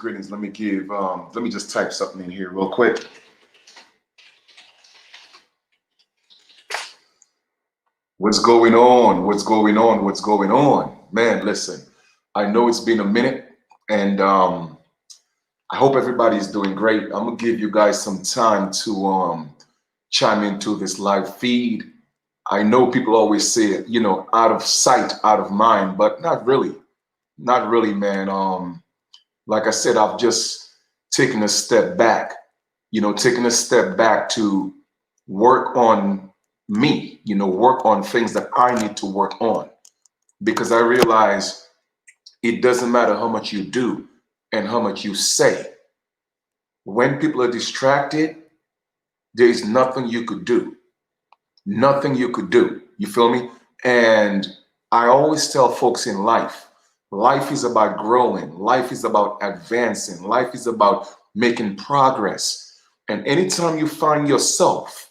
Greetings. Let me just type something in here real quick. What's going on? What's going on? What's going on? Man, listen, I know it's been a minute and I hope everybody's doing great. I'm gonna give you guys some time to chime into this live feed. I know people always say, out of sight, out of mind, but not really. Not really, man. Like I said, I've just taken a step back, taking a step back to work on me, work on things that I need to work on because I realize it doesn't matter how much you do and how much you say. When people are distracted, there is nothing you could do. Nothing you could do. You feel me? And I always tell folks in life is about growing, life is about advancing, life is about making progress. And anytime you find yourself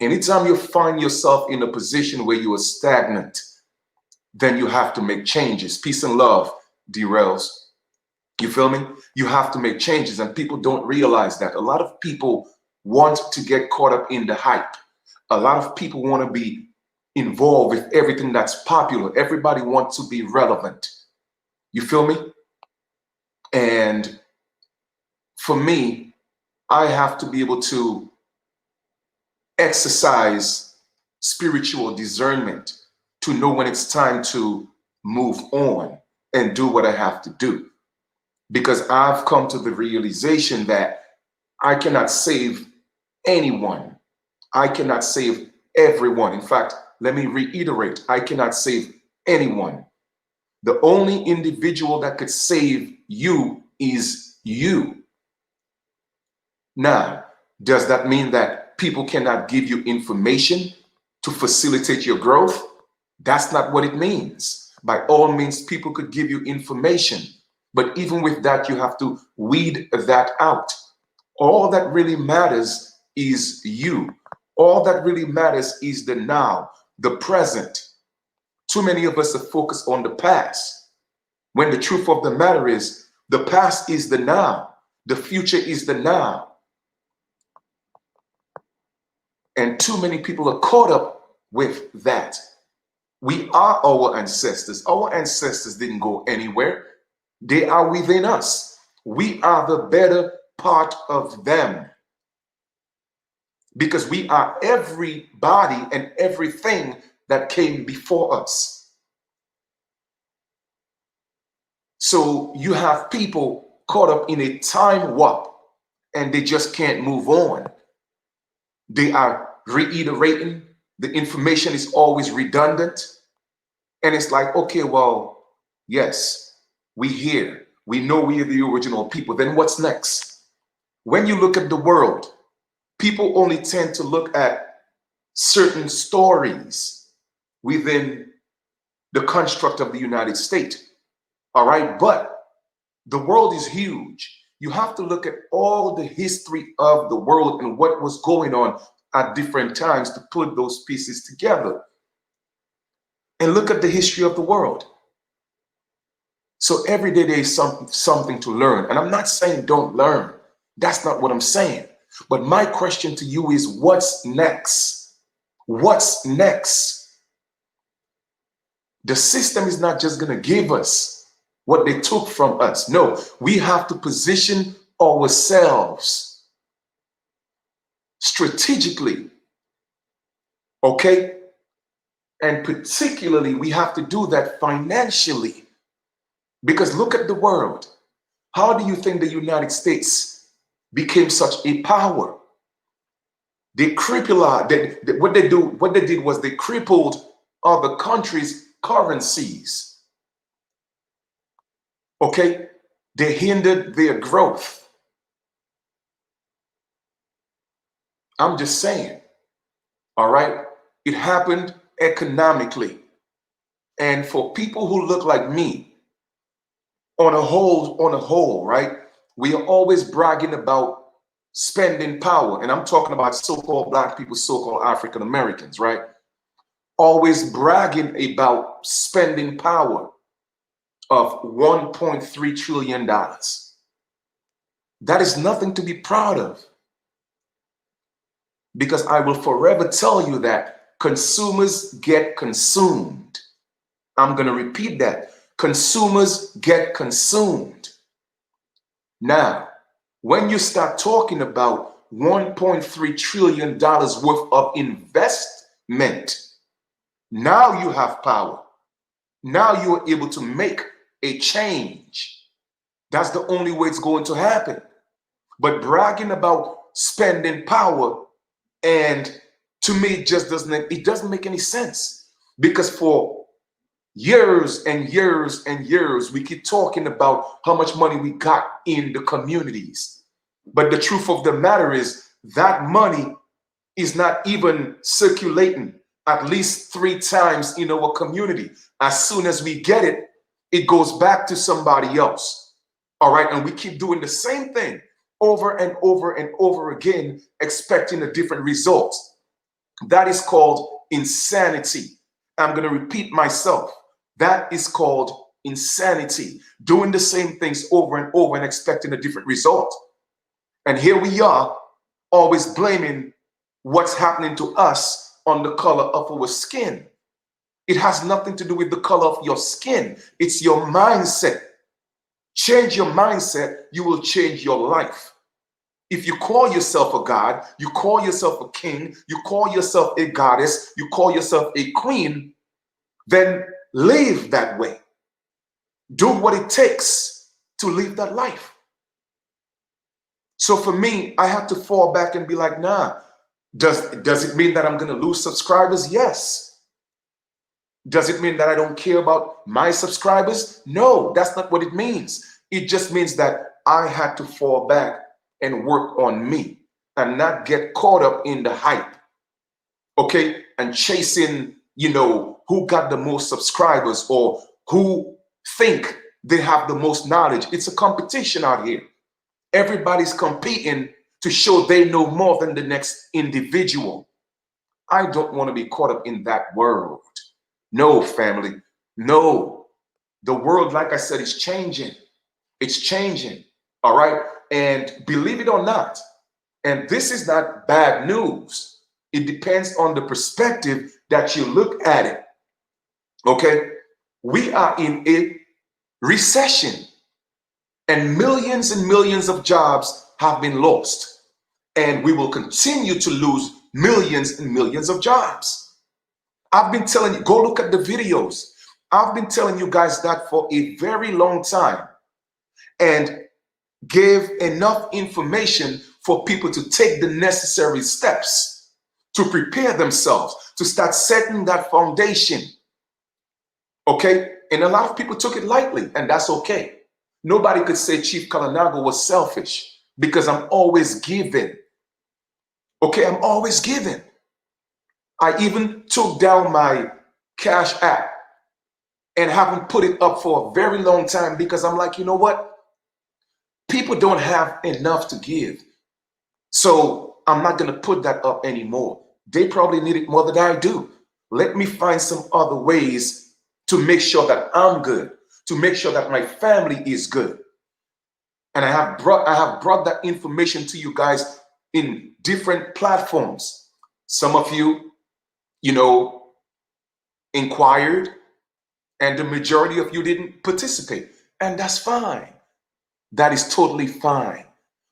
in a position where you are stagnant, then you have to make changes. Peace and love, derails. You feel me? You have to make changes, and people don't realize that. A lot of people want to get caught up in the hype. A lot of people want to be involved with everything that's popular. Everybody wants to be relevant. You feel me? And for me, I have to be able to exercise spiritual discernment to know when it's time to move on and do what I have to do. Because I've come to the realization that I cannot save anyone. I cannot save everyone. In fact, let me reiterate, I cannot save anyone. The only individual that could save you is you. Now, does that mean that people cannot give you information to facilitate your growth? That's not what it means. By all means, people could give you information, but even with that, you have to weed that out. All that really matters is you. All that really matters is the now, the present. Too many of us are focused on the past, when the truth of the matter is the past is the now, the future is the now. And too many people are caught up with that. We are our ancestors. Our ancestors didn't go anywhere. They are within us. We are the better part of them because we are everybody and everything that came before us. So you have people caught up in a time warp and they just can't move on. They are reiterating. The information is always redundant. And it's like, okay, well, yes, we here. We know we are the original people. Then what's next? When you look at the world, people only tend to look at certain stories within the construct of the United States. All right. But the world is huge. You have to look at all the history of the world and what was going on at different times to put those pieces together. And look at the history of the world. So every day there is something to learn. And I'm not saying don't learn. That's not what I'm saying. But my question to you is, what's next? What's next? The system is not just going to give us what they took from us. No, we have to position ourselves strategically. Okay? And particularly, we have to do that financially. Because look at the world. How do you think the United States became such a power? They crippled, what they did was they crippled other countries' currencies. Okay? They hindered their growth. I'm just saying. All right? It happened economically. And for people who look like me, on a whole, right? We are always bragging about spending power. And I'm talking about so-called Black people, so-called African Americans, right? Always bragging about spending power of $1.3 trillion. That is nothing to be proud of, because I will forever tell you that consumers get consumed. I'm going to repeat that. Consumers get consumed. Now, when you start talking about $1.3 trillion worth of investment, now you have power. Now you are able to make a change. That's the only way it's going to happen. But bragging about spending power, and to me, it doesn't make any sense, because for years and years and years, we keep talking about how much money we got in the communities. But the truth of the matter is that money is not even circulating at least 3 times in our community. As soon as we get it, it goes back to somebody else. All right. And we keep doing the same thing over and over and over again, expecting a different result. That is called insanity. I'm going to repeat myself. That is called insanity. Doing the same things over and over and expecting a different result. And here we are, always blaming what's happening to us on the color of our skin. It has nothing to do with the color of your skin. It's your mindset. Change your mindset, you will change your life. If you call yourself a god, you call yourself a king, you call yourself a goddess, you call yourself a queen, then live that way. Do what it takes to live that life. So for me, I have to fall back and be like, nah, does it mean that I'm going to lose subscribers? Yes. Does it mean that I don't care about my subscribers? No, that's not what it means. It just means that I had to fall back and work on me and not get caught up in the hype, okay? And chasing, who got the most subscribers or who think they have the most knowledge. It's a competition out here. Everybody's competing to show they know more than the next individual. I don't want to be caught up in that world. No, family. No. The world, like I said, is changing. It's changing. All right. And believe it or not, and this is not bad news. It depends on the perspective that you look at it. Okay. We are in a recession, and millions of jobs have been lost. And we will continue to lose millions and millions of jobs. I've been telling you, go look at the videos. I've been telling you guys that for a very long time, and gave enough information for people to take the necessary steps to prepare themselves, to start setting that foundation. Okay? And a lot of people took it lightly, and that's okay. Nobody could say Chief Kalanago was selfish, because I'm always giving. Okay, I'm always giving. I even took down my Cash App and haven't put it up for a very long time, because I'm like, you know what? People don't have enough to give. So I'm not going to put that up anymore. They probably need it more than I do. Let me find some other ways to make sure that I'm good, to make sure that my family is good. And I have brought that information to you guys in different platforms. Some of you, inquired, and the majority of you didn't participate. And that's fine. That is totally fine.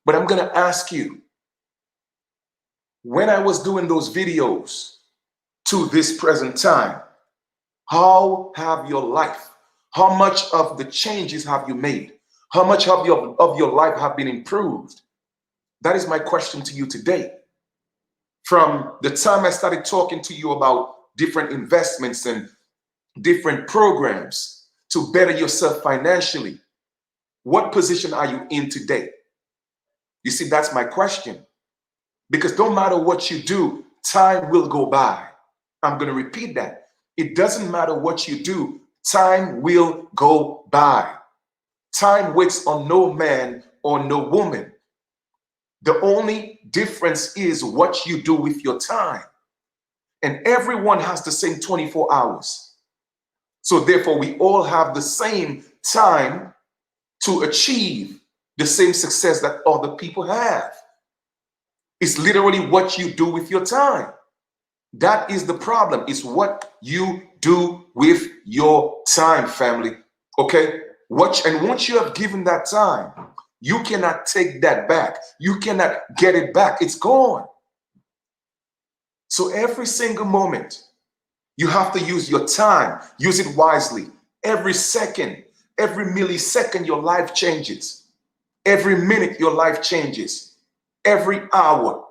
But I'm going to ask you, when I was doing those videos to this present time, how have your life, how much of the changes have you made? How much of your life have been improved? That is my question to you today. From the time I started talking to you about different investments and different programs to better yourself financially, what position are you in today? You see, that's my question. Because no matter what you do, time will go by. I'm going to repeat that. It doesn't matter what you do, time will go by. Time waits on no man or no woman. The only difference is what you do with your time. And everyone has the same 24 hours. So therefore, we all have the same time to achieve the same success that other people have. It's literally what you do with your time. That is the problem. It's what you do with your time, family. Okay? And once you have given that time, you cannot take that back. You cannot get it back. It's gone. So every single moment, you have to use your time. Use it wisely. Every second, every millisecond, your life changes. Every minute, your life changes. Every hour,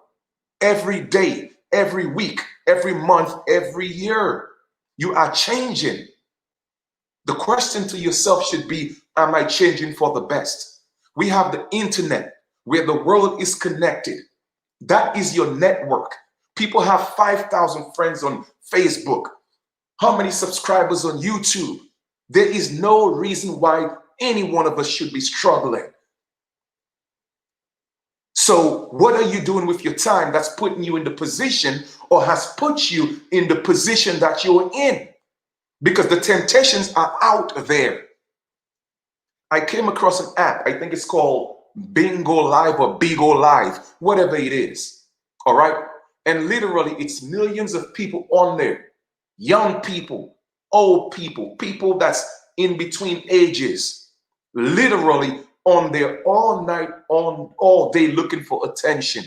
every day, every week, every month, every year, you are changing. The question to yourself should be, am I changing for the best? We have the internet where the world is connected. That is your network. People have 5,000 friends on Facebook. How many subscribers on YouTube? There is no reason why any one of us should be struggling. So what are you doing with your time that's putting you in the position or has put you in the position that you're in? Because the temptations are out there. I came across an app, I think it's called Bingo Live or Bigo Live, whatever it is. All right. And literally it's millions of people on there. Young people, old people, people that's in between ages, literally on there all night, on all day looking for attention,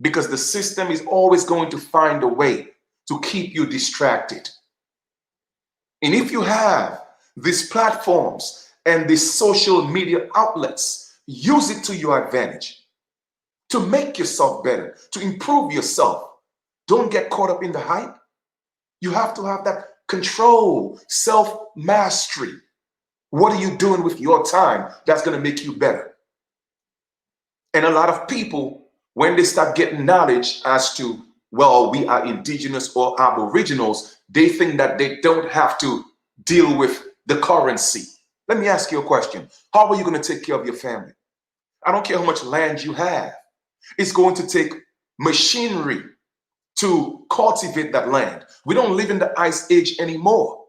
because the system is always going to find a way to keep you distracted. And if you have these platforms and these social media outlets, use it to your advantage to make yourself better, to improve yourself. Don't get caught up in the hype. You have to have that control, self-mastery. What are you doing with your time that's going to make you better? And a lot of people, when they start getting knowledge as to, well, we are indigenous or aboriginals, they think that they don't have to deal with the currency. Let me ask you a question. How are you going to take care of your family? I don't care how much land you have. It's going to take machinery to cultivate that land. We don't live in the ice age anymore.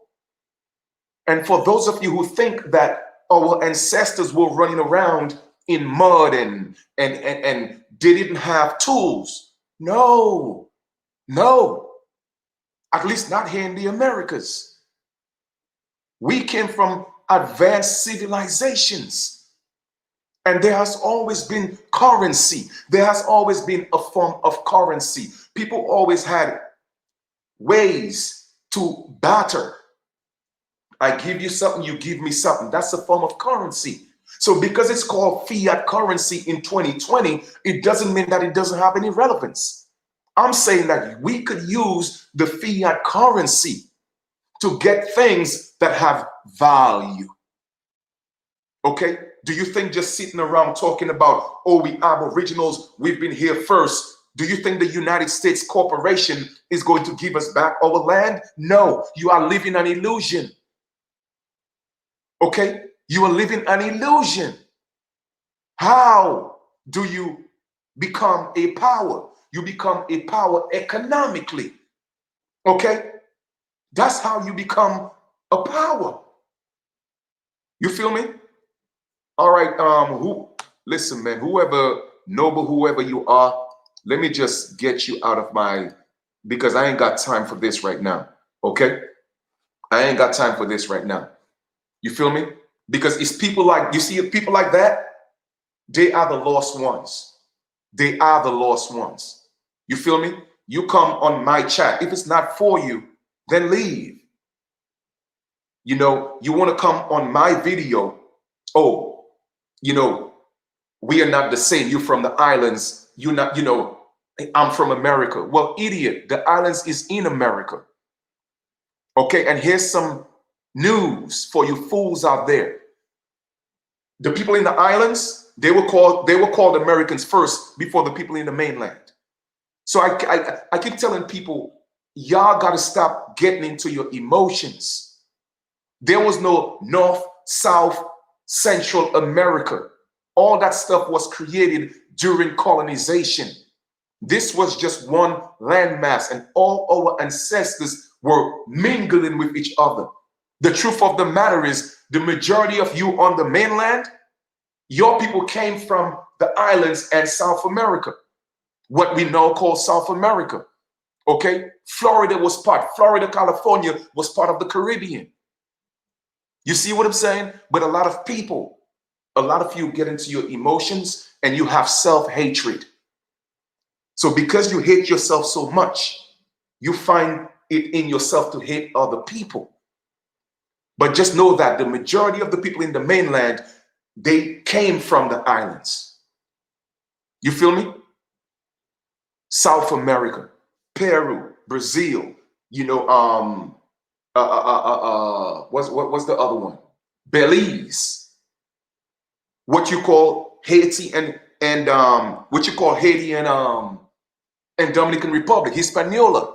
And for those of you who think that our ancestors were running around in mud and they didn't have tools, no, at least not here in the Americas. We came from advanced civilizations, and there has always been currency. There has always been a form of currency. People always had ways to barter. I give you something, you give me something. That's a form of currency. So because it's called fiat currency in 2020, it doesn't mean that it doesn't have any relevance. I'm saying that we could use the fiat currency to get things that have value. Okay? Do you think just sitting around talking about, oh, we aboriginals, we've been here first, do you think the United States corporation is going to give us back our land? No, you are living an illusion. Okay? You are living an illusion. How do you become a power? You become a power economically. Okay? That's how you become a power. You feel me? All right, listen, man, whoever noble, whoever you are, let me just get you out of my, because I ain't got time for this right now. Okay? I ain't got time for this right now. You feel me? Because it's people like, you see people like that, they are the lost ones. They are the lost ones. You feel me? You come on my chat. If it's not for you, then leave. You know, you want to come on my video. Oh, you know, we are not the same. You're from the islands. You're not, you know, I'm from America. Well, idiot, the islands is in America. Okay, and here's some news for you fools out there. The people in the islands, they were called Americans first before the people in the mainland. So I keep telling people, y'all got to stop getting into your emotions. There was no North, South, Central America. All that stuff was created during colonization. This was just one landmass, and all our ancestors were mingling with each other. The truth of the matter is, the majority of you on the mainland, Your people came from the islands and South America, what we now call South America. Okay, Florida, California was part of the Caribbean. You see what I'm saying? But a lot of people, a lot of you get into your emotions and you have self-hatred. So because you hate yourself so much, you find it in yourself to hate other people. But just know that the majority of the people in the mainland, they came from the islands. You feel me? South America, Peru, Brazil, what's the other one? Belize, what you call Haiti and what you call Haiti and Dominican Republic, Hispaniola.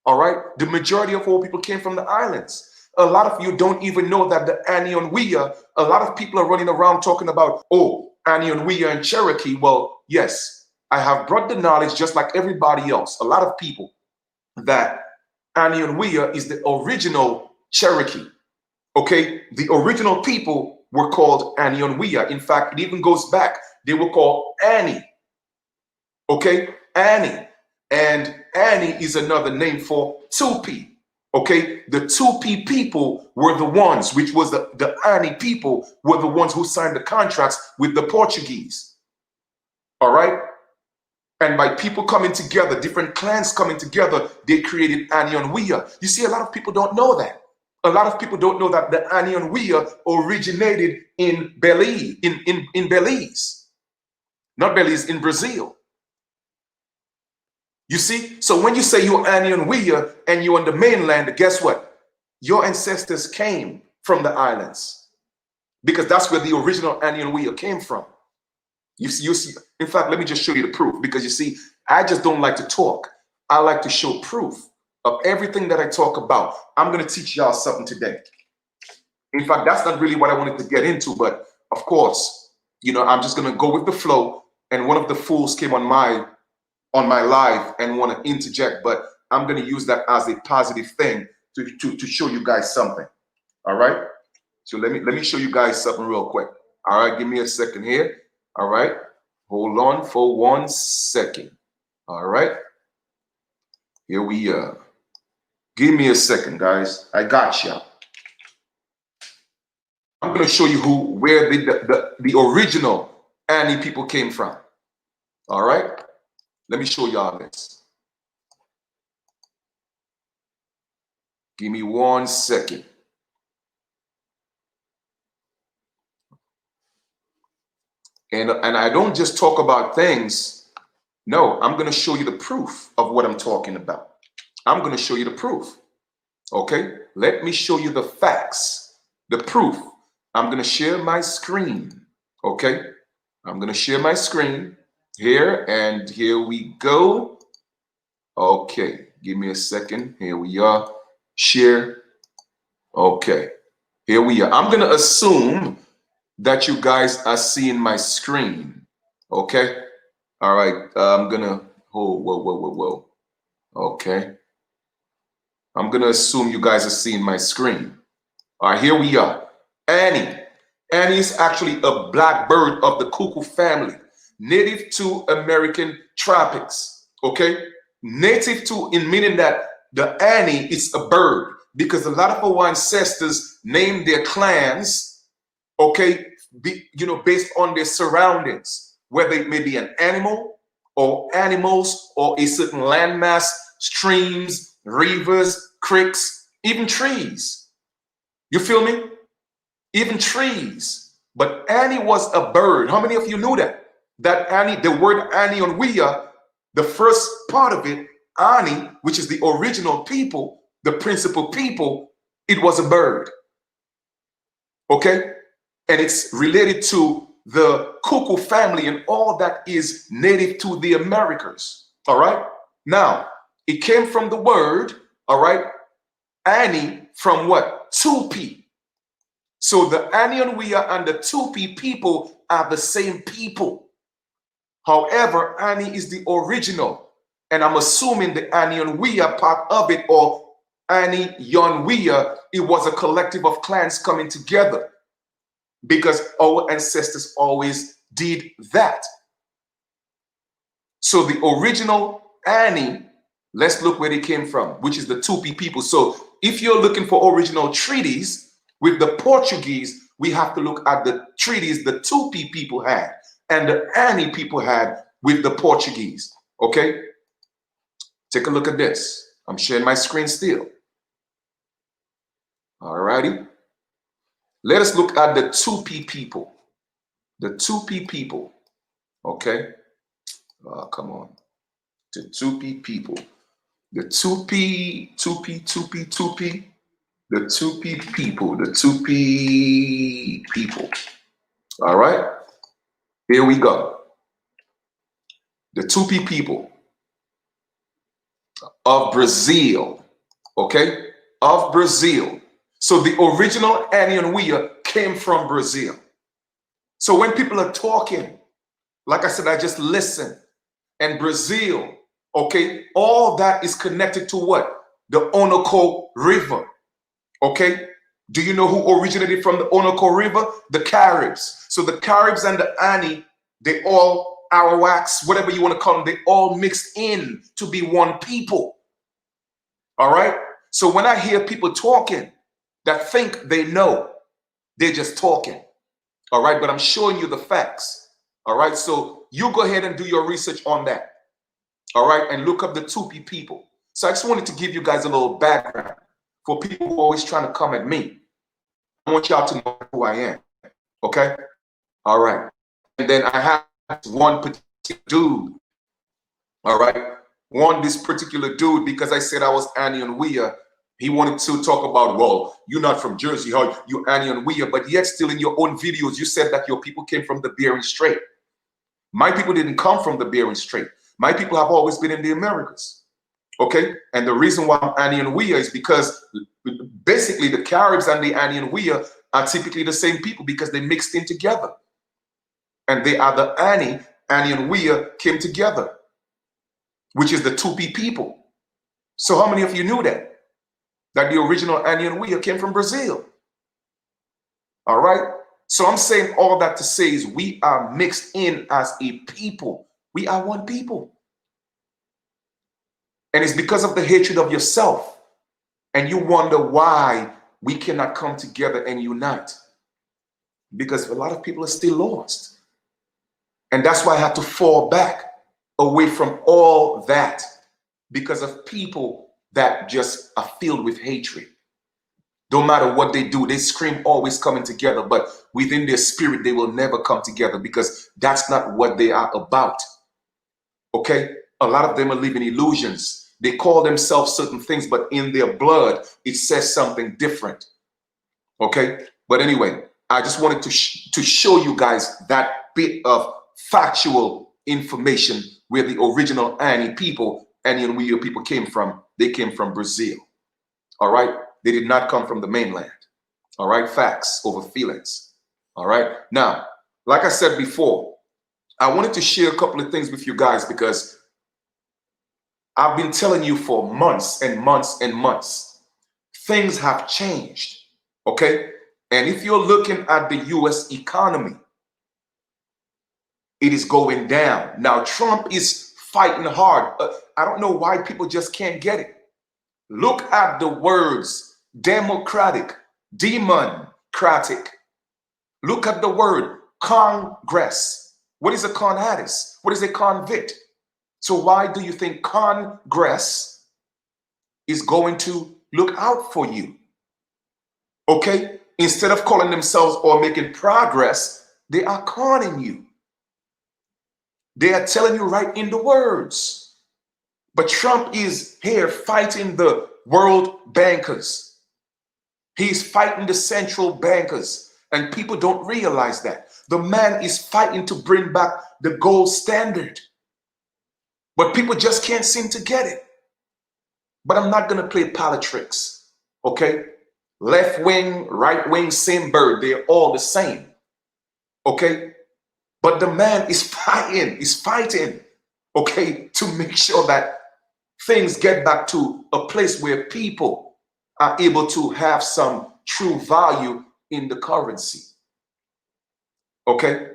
All right, the majority of all people came from the islands. A lot of you don't even know that the Anion-Wea, a lot of people are running around talking about, oh, Anion-Wea and Cherokee. Well, yes, I have brought the knowledge just like everybody else. A lot of people that Anion-Wea is the original Cherokee. Okay, the original people were called Anion-Wea. In fact, it even goes back. They were called Annie. Okay, Annie. And Annie is another name for Tupi. Okay, the Tupi people were the ones, which was the Annie people, were the ones who signed the contracts with the Portuguese. All right. And by people coming together, different clans coming together, they created Anion-Wea. You see, a lot of people don't know that. A lot of people don't know that the Anion-Wea originated in Belize, in Belize. Not Belize, in Brazil. You see? So when you say you're Anion-Wea and you're on the mainland, guess what? Your ancestors came from the islands. Because that's where the original Anion-Wea came from. You see, in fact, let me just show you the proof, because you see, I just don't like to talk. I like to show proof of everything that I talk about. I'm going to teach y'all something today. In fact, that's not really what I wanted to get into, but of course, I'm just going to go with the flow. And one of the fools came on my live and want to interject, but I'm going to use that as a positive thing to show you guys something. All right. So let me show you guys something real quick. All right. Give me a second here. All right, hold on for 1 second. All right, here we are. Give me a second, guys. I got you. I'm going to show you where the original Annie people came from. All right, let me show y'all this. Give me 1 second. And I don't just talk about things. No, I'm going to show you the proof of what I'm talking about. I'm going to show you the proof. Okay, let me show you the facts, the proof. I'm going to share my screen. Okay, I'm going to share my screen here, and here we go. Okay, give me a second. Here we are. Share. Okay, here we are. I'm going to assume that you guys are seeing my screen. Okay. All right. I'm gonna whoa. Okay. I'm gonna assume you guys are seeing my screen. All right, here we are. Annie. Annie is actually a black bird of the cuckoo family, native to American tropics. Okay. Native to, in meaning that the Annie is a bird, because a lot of our ancestors named their clans, okay, based on their surroundings, whether it may be an animal or animals or a certain landmass, streams, rivers, creeks, even trees. You feel me? Even trees. But Annie was a bird. How many of you knew that? That Annie, the word Anion-Wea, the first part of it, Ani, which is the original people, the principal people, it was a bird. Okay? And it's related to the cuckoo family and all that is native to the Americas. All right. Now, it came from the word, all right, Annie, from what? Tupi. So the Anion-Wea and the Tupi people are the same people. However, Annie is the original. And I'm assuming the Anion-Wea part of it, or Annie-Yon-Wea, it was a collective of clans coming together. because our ancestors always did that. So the original Annie, let's look where they came from, which is the Tupi people. So if you're looking for original treaties with the Portuguese, we have to look at the treaties the Tupi people had and the Annie people had with the Portuguese. Okay? Take a look at this. I'm sharing my screen still. All righty. Let us look at the Tupi people. The Tupi people. Okay? Oh, come on. The Tupi people. The Tupi people. The Tupi people. All right? Here we go. The Tupi people of Brazil. Okay? Of Brazil. So the original Anianwea came from Brazil. So when people are talking, like I said, I just listen. And Brazil, okay, all that is connected to what? The Onoco River. Okay? Do you know who originated from the Onoco River? The Caribs. So the Caribs and the Ani, they all, Arawaks, whatever you want to call them, they all mixed in to be one people. All right? So when I hear people talking that think they know, they're just talking. All right? But I'm showing you the facts. All right? So you go ahead and do your research on that. All right? And look up the Tupi people. So I just wanted to give you guys a little background for people who are always trying to come at me. I want y'all to know who I am. Okay? All right. And then I have one particular dude. All right? This particular dude, because I said I was Anianwea, he wanted to talk about, well, you're not from Jersey, how you Anianwea, but yet still in your own videos, you said that your people came from the Bering Strait. My people didn't come from the Bering Strait. My people have always been in the Americas. Okay? And the reason why I'm Anianwea is because basically the Caribs and the Anianwea are typically the same people because they mixed in together. And they are the Anianwea came together, which is the Tupi people. So how many of you knew that? That the original Anianwea came from Brazil. All right? So I'm saying all that to say is we are mixed in as a people. We are one people. And it's because of the hatred of yourself. And you wonder why we cannot come together and unite. Because a lot of people are still lost. And that's why I had to fall back away from all that. Because of people that just are filled with hatred. Don't matter what they do, they scream always coming together, but within their spirit, they will never come together because that's not what they are about. Okay? A lot of them are living illusions. They call themselves certain things, but in their blood, it says something different. Okay? But anyway, I just wanted to show you guys that bit of factual information where the original Anianwea people came from. They came from Brazil. All right? They did not come from the mainland. All right? Facts over feelings. All right? Now, like I said before, I wanted to share a couple of things with you guys because I've been telling you for months and months and months. Things have changed. Okay? And if you're looking at the US economy, it is going down. Now, Trump is fighting hard. I don't know why people just can't get it. Look at the words democratic, democratic. Look at the word Congress. What is a conhaddis? What is a convict? So why do you think Congress is going to look out for you? Okay? Instead of calling themselves or making progress, they are conning you. They are telling you right in the words. But Trump is here fighting the world bankers. He's fighting the central bankers. And people don't realize that. The man is fighting to bring back the gold standard. But people just can't seem to get it. But I'm not going to play politics. Okay? Left wing, right wing, same bird. They're all the same. Okay? But the man is fighting, okay, to make sure that things get back to a place where people are able to have some true value in the currency. Okay.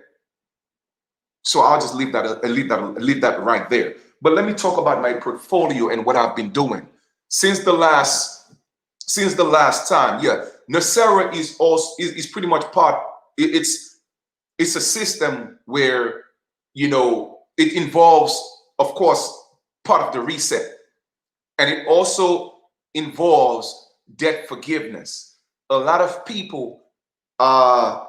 So I'll just leave that right there. But let me talk about my portfolio and what I've been doing since the last time. Yeah, Nasera is also is pretty much part. It's a system where, it involves, of course, part of the reset, and it also involves debt forgiveness. A lot of people are,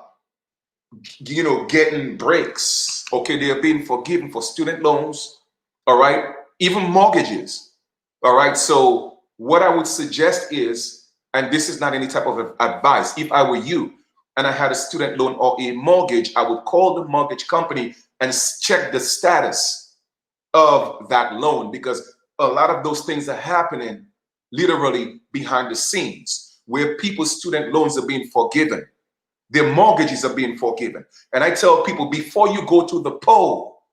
getting breaks. Okay, they are being forgiven for student loans, all right, even mortgages, all right. So what I would suggest is, and this is not any type of advice, if I were you and I had a student loan or a mortgage, I would call the mortgage company and check the status of that loan, because a lot of those things are happening literally behind the scenes where people's student loans are being forgiven, their mortgages are being forgiven. And I tell people, before you go to the poll,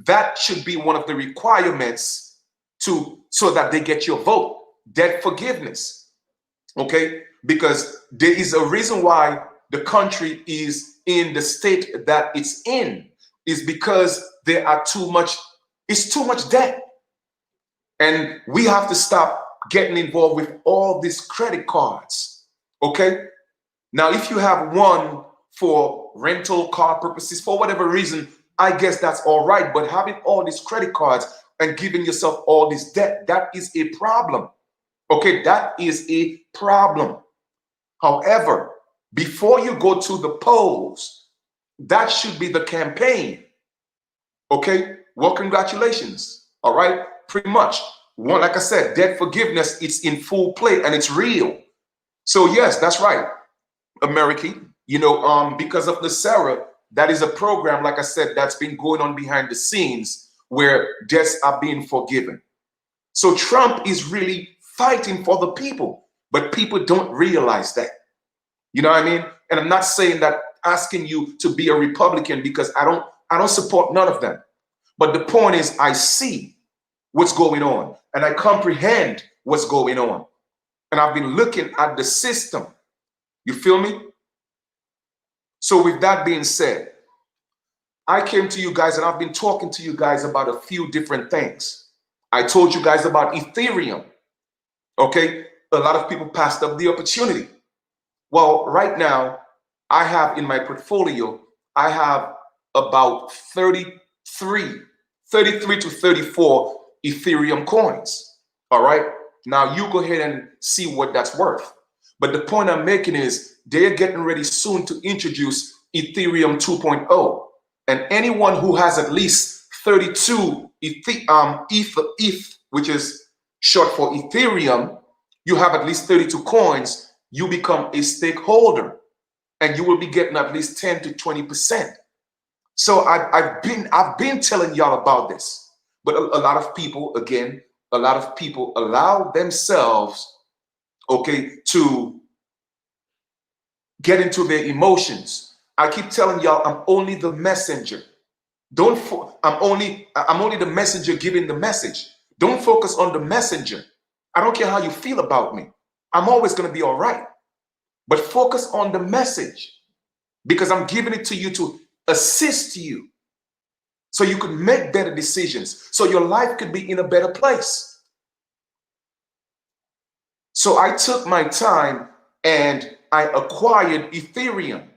that should be one of the requirements so that they get your vote. Debt forgiveness. Okay? Because there is a reason why the country is in the state that it's in, is because it's too much debt. And we have to stop getting involved with all these credit cards. Okay? Now, if you have one for rental car purposes, for whatever reason, I guess that's all right. But having all these credit cards and giving yourself all this debt, that is a problem. Okay, that is a problem. However, before you go to the polls, that should be the campaign. Okay, well, congratulations. All right, pretty much. One, like I said, debt forgiveness, it's in full play and it's real. So yes, that's right, American. Because of the Sarah, that is a program, like I said, that's been going on behind the scenes where debts are being forgiven. So Trump is really fighting for the people, but people don't realize that. You know what I mean? And I'm not saying that, asking you to be a Republican, because I don't support none of them. But the point is, I see what's going on and I comprehend what's going on. And I've been looking at the system. You feel me? So with that being said, I came to you guys and I've been talking to you guys about a few different things. I told you guys about Ethereum. Okay, a lot of people passed up the opportunity. Well, right now, I have in my portfolio, I have about 33 to 34 Ethereum coins. All right, now you go ahead and see what that's worth. But the point I'm making is they're getting ready soon to introduce Ethereum 2.0. And anyone who has at least 32 ETH, which is short for Ethereum, you have at least 32 coins, you become a stakeholder and you will be getting at least 10 to 20%. So I've been telling y'all about this, but a lot of people, again, a lot of people allow themselves, okay, to get into their emotions. I keep telling y'all, I'm only the messenger. I'm only the messenger giving the message. Don't focus on the messenger. I don't care how you feel about me. I'm always going to be all right. But focus on the message, because I'm giving it to you to assist you so you could make better decisions, so your life could be in a better place. So I took my time and I acquired Ethereum.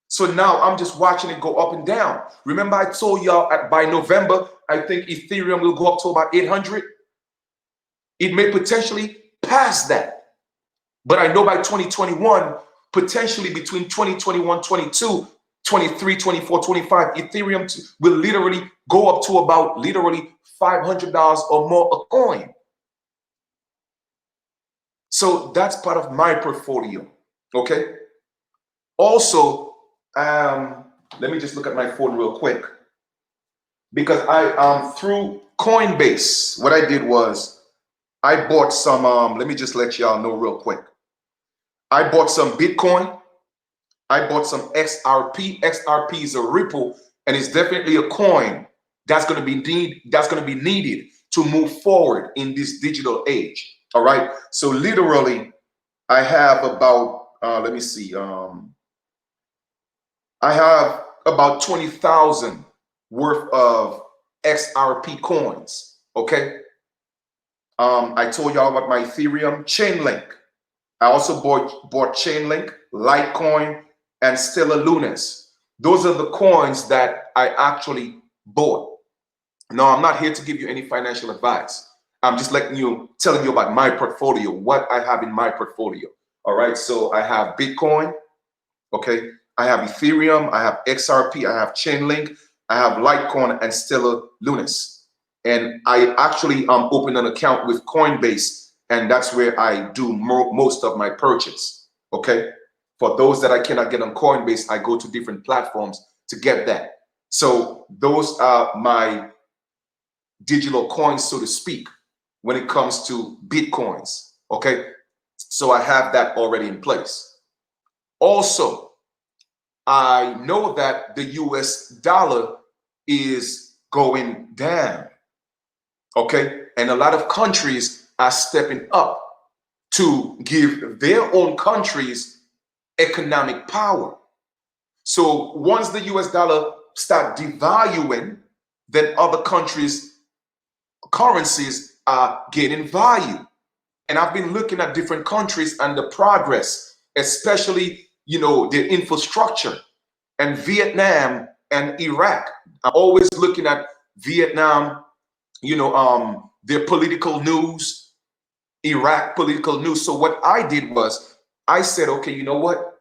So now I'm just watching it go up and down. Remember, I told y'all by November, I think Ethereum will go up to about 800. It may potentially pass that. But I know by 2021, potentially between 2021, 22, 23, 24, 25, Ethereum will literally go up to about literally $500 or more a coin. So that's part of my portfolio. Okay. Also, let me just look at my phone real quick, because I through Coinbase, what I did was I bought some. Let me just let y'all know real quick. I bought some Bitcoin. I bought some XRP. XRP is a Ripple, and it's definitely a coin that's going to be needed to move forward in this digital age. All right. So literally, I have about let me see. I have about 20,000 worth of XRP coins. Okay. I told y'all about my Ethereum Chainlink. I also bought Chainlink, Litecoin, and Stellar Lunas. Those are the coins that I actually bought. Now, I'm not here to give you any financial advice. I'm just telling you about my portfolio, what I have in my portfolio. All right. So I have Bitcoin. Okay. I have Ethereum. I have XRP. I have Chainlink. I have Litecoin and Stellar Lunas. And I actually opened an account with Coinbase, and that's where I do most of my purchase. Okay. For those that I cannot get on Coinbase, I go to different platforms to get that. So those are my digital coins, so to speak, when it comes to Bitcoins. Okay. So I have that already in place. Also, I know that the US dollar is going down. Okay. And a lot of countries are stepping up to give their own countries economic power. So once the US dollar start devaluing, then other countries' currencies are gaining value. And I've been looking at different countries and the progress, especially, their infrastructure, and Vietnam and Iraq. I'm always looking at Vietnam, their political news, Iraq political news. So what I did was I said, okay, you know what?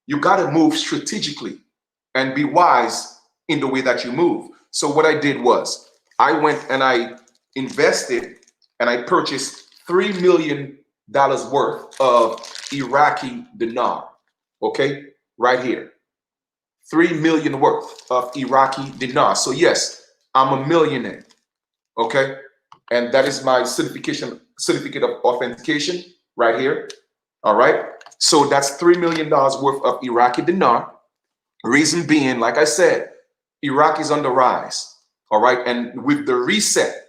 You got to move strategically and be wise in the way that you move. So what I did was I went and I invested and I purchased $3 million worth of Iraqi dinar. Okay, right here. 3 million worth of Iraqi dinar. So yes, I'm a millionaire. Okay. And that is my certificate of authentication right here. All right. So that's $3 million worth of Iraqi dinar. Reason being, like I said, Iraq is on the rise. All right. And with the reset,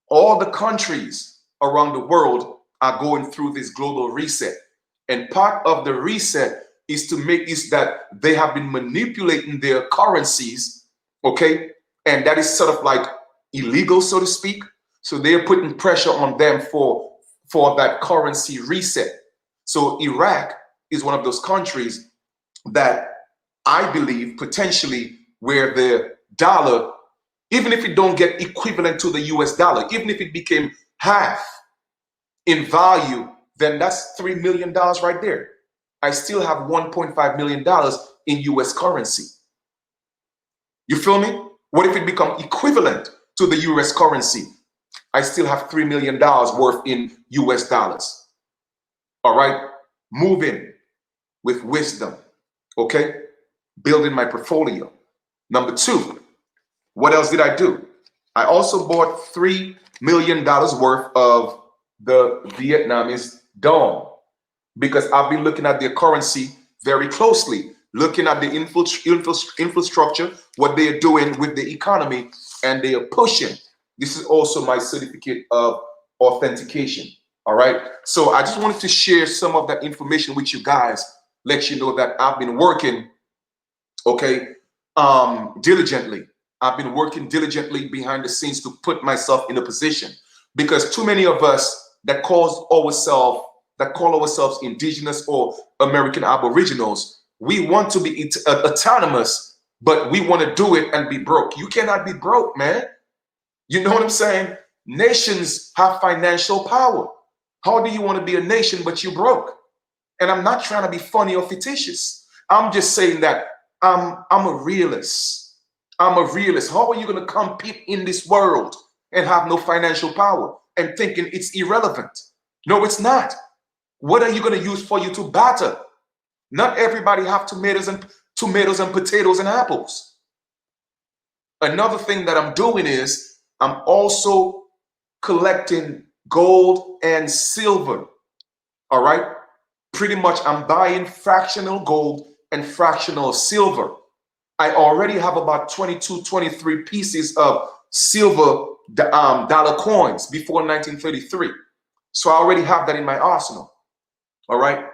all the countries around the world are going through this global reset. And part of the reset is that they have been manipulating their currencies. Okay. And that is sort of like illegal, so to speak. So they're putting pressure on them for that currency reset. So Iraq is one of those countries that I believe potentially where the dollar, even if it don't get equivalent to the US dollar, even if it became half in value, then that's $3 million right there. I still have $1.5 million in US currency. You feel me? What if it become equivalent to the US currency? I still have $3 million worth in US dollars. All right. Moving with wisdom. Okay. Building my portfolio. Number two, what else did I do? I also bought $3 million worth of the Vietnamese dong because I've been looking at their currency very closely, looking at the infrastructure, what they're doing with the economy, and they are pushing. This is also my certificate of authentication. All right. So I just wanted to share some of that information with you guys, let you know that I've been working, okay, diligently. I've been working diligently behind the scenes to put myself in a position, because too many of us that call ourselves indigenous or American Aboriginals, we want to be autonomous, but we want to do it and be broke. You cannot be broke, man. You know what I'm saying? Nations have financial power. How do you want to be a nation but you broke? And I'm not trying to be funny or fictitious. I'm just saying that I'm a realist. I'm a realist. How are you going to compete in this world and have no financial power and thinking it's irrelevant? No, it's not. What are you going to use for you to batter? Not everybody have tomatoes and potatoes and apples. Another thing that I'm doing is I'm also collecting gold and silver. All right. Pretty much I'm buying fractional gold and fractional silver. I already have about 22, 23 pieces of silver dollar coins before 1933. So I already have that in my arsenal. All right.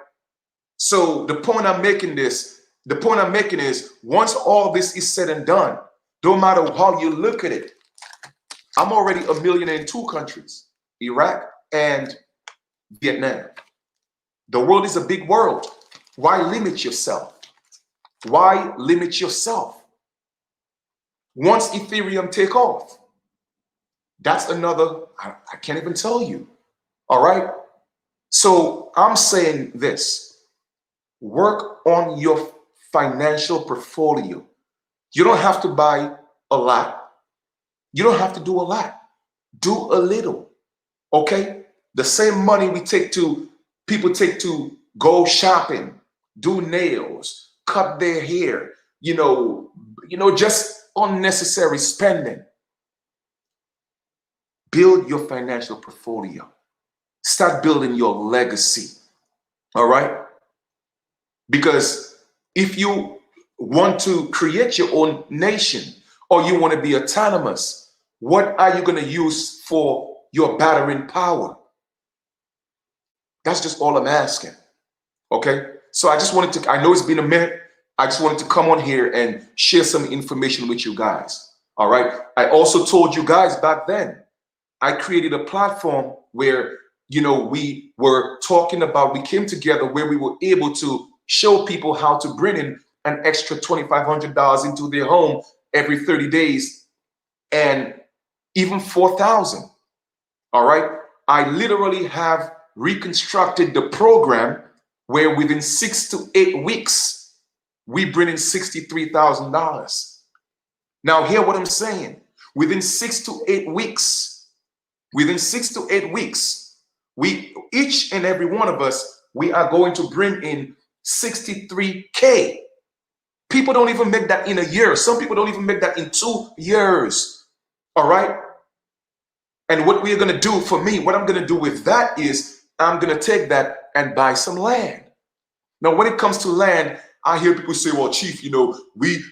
So the point I'm making this, The point I'm making is once all this is said and done, no matter how you look at it, I'm already a millionaire in 2 countries, Iraq and Vietnam. The world is a big world. Why limit yourself? Why limit yourself? Once Ethereum take off, that's another, I can't even tell you. All right. So I'm saying this, work on your financial portfolio. You don't have to buy a lot. You don't have to do a lot. Do a little. Okay. The same money people take to go shopping, do nails, cut their hair, just unnecessary spending. Build your financial portfolio. Start building your legacy. All right? Because if you want to create your own nation or you want to be autonomous, what are you going to use for your battering power? That's just all I'm asking. Okay? So I know it's been a minute. I just wanted to come on here and share some information with you guys. All right? I also told you guys back then, I created a platform where, we were talking about, we came together where we were able to show people how to bring in an extra $2,500 into their home every 30 days and even 4,000. All right. I literally have reconstructed the program where within 6 to 8 weeks, we bring in $63,000. Now, hear what I'm saying. Within 6 to 8 weeks, each and every one of us, we are going to bring in 63K. People don't even make that in a year. Some people don't even make that in 2 years. All right. And what we're going to do for me, what I'm going to do with that is I'm going to take that and buy some land. Now, when it comes to land, I hear people say, well, Chief, we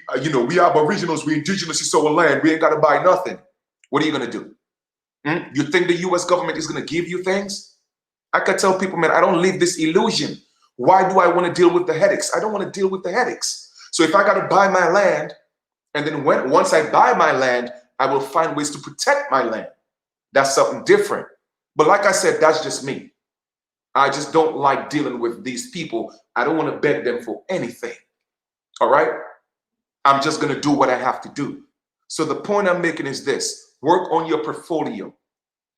aboriginals, we indigenous, it's our land. We ain't got to buy nothing. What are you going to do? You think the US government is going to give you things? I can tell people, man, I don't live this illusion. Why do I want to deal with the headaches? I don't want to deal with the headaches. So if I got to buy my land, and then once I buy my land, I will find ways to protect my land. That's something different. But like I said, that's just me. I just don't like dealing with these people. I don't want to beg them for anything. All right? I'm just going to do what I have to do. So the point I'm making is this. Work on your portfolio.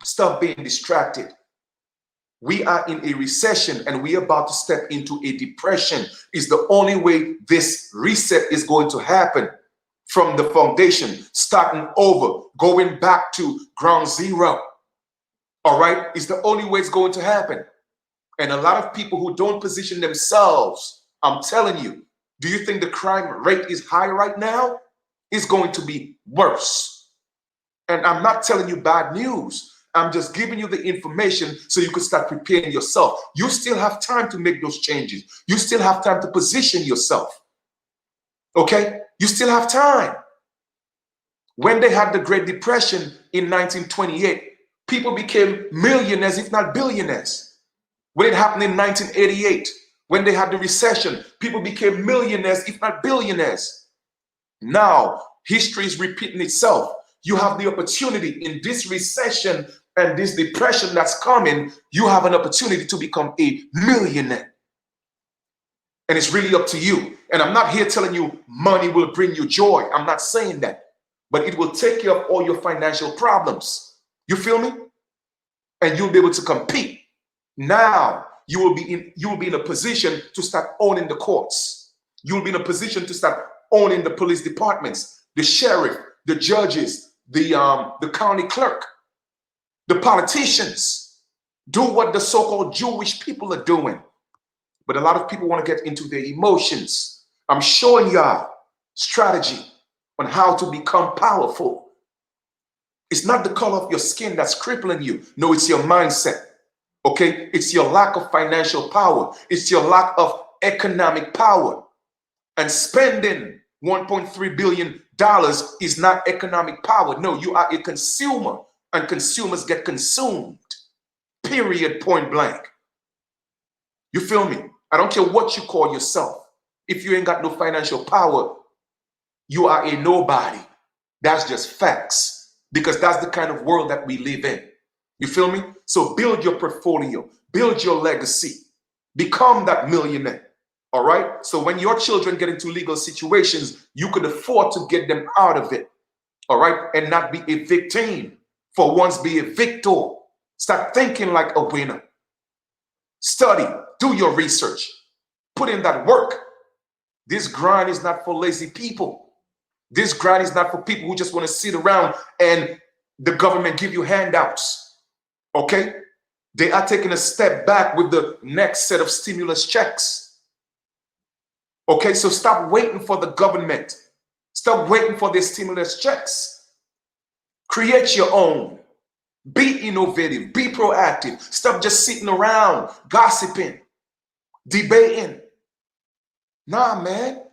Stop being distracted. We are in a recession and we are about to step into a depression. It's the only way this reset is going to happen. From the foundation, starting over, going back to ground zero. All right? It's the only way it's going to happen. And a lot of people who don't position themselves, I'm telling you, do you think the crime rate is high right now? It's going to be worse. And I'm not telling you bad news. I'm just giving you the information so you can start preparing yourself. You still have time to make those changes. You still have time to position yourself. Okay? You still have time. When they had the Great Depression in 1928, people became millionaires, if not billionaires. When it happened in 1988, when they had the recession, people became millionaires, if not billionaires. Now, history is repeating itself. You have the opportunity in this recession and this depression that's coming, you have an opportunity to become a millionaire. And it's really up to you. And I'm not here telling you money will bring you joy. I'm not saying that. But it will take care of all your financial problems. You feel me? And you'll be able to compete. Now you will be in a position to start owning the courts. You'll be in a position to start owning the police departments, the sheriff, the judges, the county clerk, the politicians. Do what the so-called Jewish people are doing. But a lot of people want to get into their emotions. I'm showing y'all strategy on how to become powerful. It's not the color of your skin that's crippling you. No, it's your mindset. Okay? It's your lack of financial power. It's your lack of economic power. And spending $1.3 billion is not economic power. No, you are a consumer, and consumers get consumed. Period, point blank. You feel me? I don't care what you call yourself. If you ain't got no financial power, you are a nobody. That's just facts, because that's the kind of world that we live in. You feel me? So build your portfolio, build your legacy, become that millionaire. All right. So when your children get into legal situations, you could afford to get them out of it. All right. And not be a victim. For once, be a victor. Start thinking like a winner. Study, do your research, put in that work. This grind is not for lazy people. This grind is not for people who just want to sit around and the government give you handouts. Okay? They are taking a step back with the next set of stimulus checks. Okay, so stop waiting for the government. Stop waiting for their stimulus checks. Create your own. Be innovative. Be proactive. Stop just sitting around gossiping, debating. Nah, man.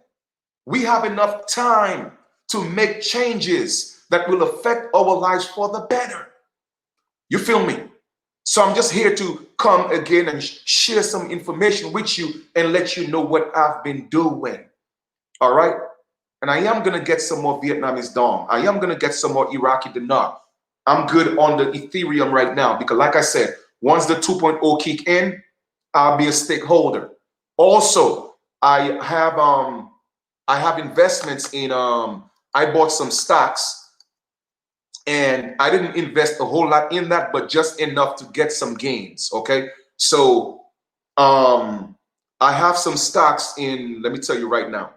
We have enough time to make changes that will affect our lives for the better. You feel me? So I'm just here to come again and share some information with you and let you know what I've been doing. All right? And I am going to get some more Vietnamese dong. I am going to get some more Iraqi dinar. I'm good on the Ethereum right now because, like I said, once the 2.0 kick in, I'll be a stakeholder. Also, I have investments in I bought some stocks, and I didn't invest a whole lot in that, but just enough to get some gains. Okay, so I have some stocks in, let me tell you right now.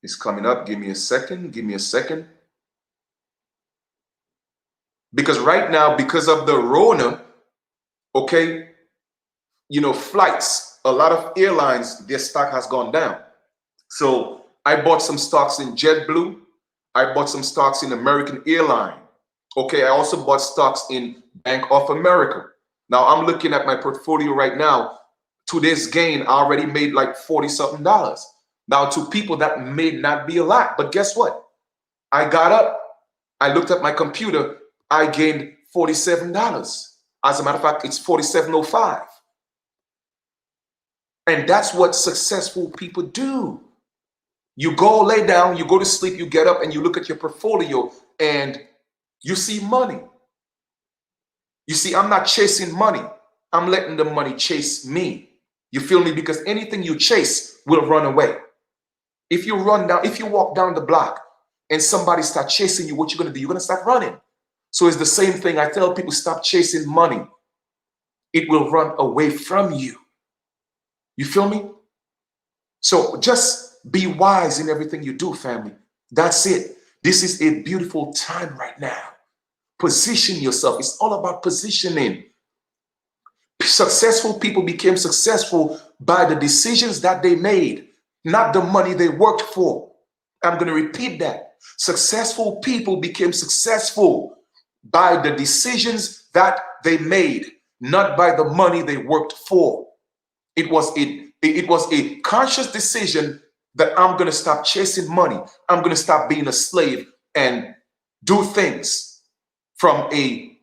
It's coming up. Give me a second. Give me a second. Because right now, because of the Rona, okay, flights, a lot of airlines, their stock has gone down. So I bought some stocks in JetBlue. I bought some stocks in American Airline. Okay, I also bought stocks in Bank of America. Now I'm looking at my portfolio right now. Today's gain, I already made like 40 something dollars. Now, to people that may not be a lot, but guess what? I got up, I looked at my computer, I gained $47. As a matter of fact, it's $47.05. And that's what successful people do. You go lay down, you go to sleep, you get up, and you look at your portfolio and you see money. You see, I'm not chasing money. I'm letting the money chase me. You feel me? Because anything you chase will run away. If you walk down the block and somebody start chasing you, what you're going to do? You're going to start running. So it's the same thing. I tell people, stop chasing money. It will run away from you. You feel me? So just be wise in everything you do, family. That's it. This is a beautiful time right now. Position yourself. It's all about positioning. Successful people became successful by the decisions that they made, not the money they worked for. I'm going to repeat that. Successful people became successful by the decisions that they made, not by the money they worked for. It was a conscious decision that I'm going to stop chasing money. I'm going to stop being a slave and do things from a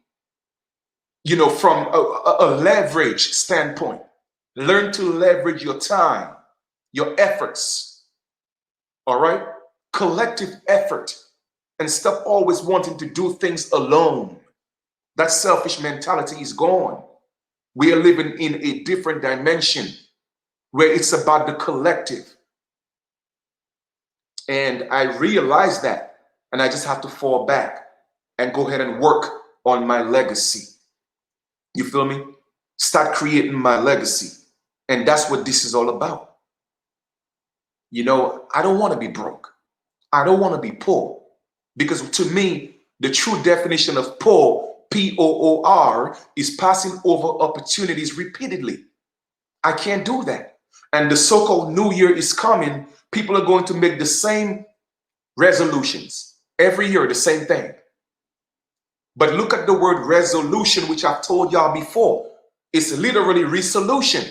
leverage standpoint. Learn to leverage your time, your efforts. All right? Collective effort. And stop always wanting to do things alone. That selfish mentality is gone. We are living in a different dimension where it's about the collective. And I realize that. And I just have to fall back and go ahead and work on my legacy. You feel me? Start creating my legacy. And that's what this is all about. I don't want to be broke. I don't want to be poor. Because to me, the true definition of poor, P-O-O-R, is passing over opportunities repeatedly. I can't do that. And the so-called New Year is coming. People are going to make the same resolutions. Every year, the same thing. But look at the word resolution, which I've told y'all before. It's literally resolution.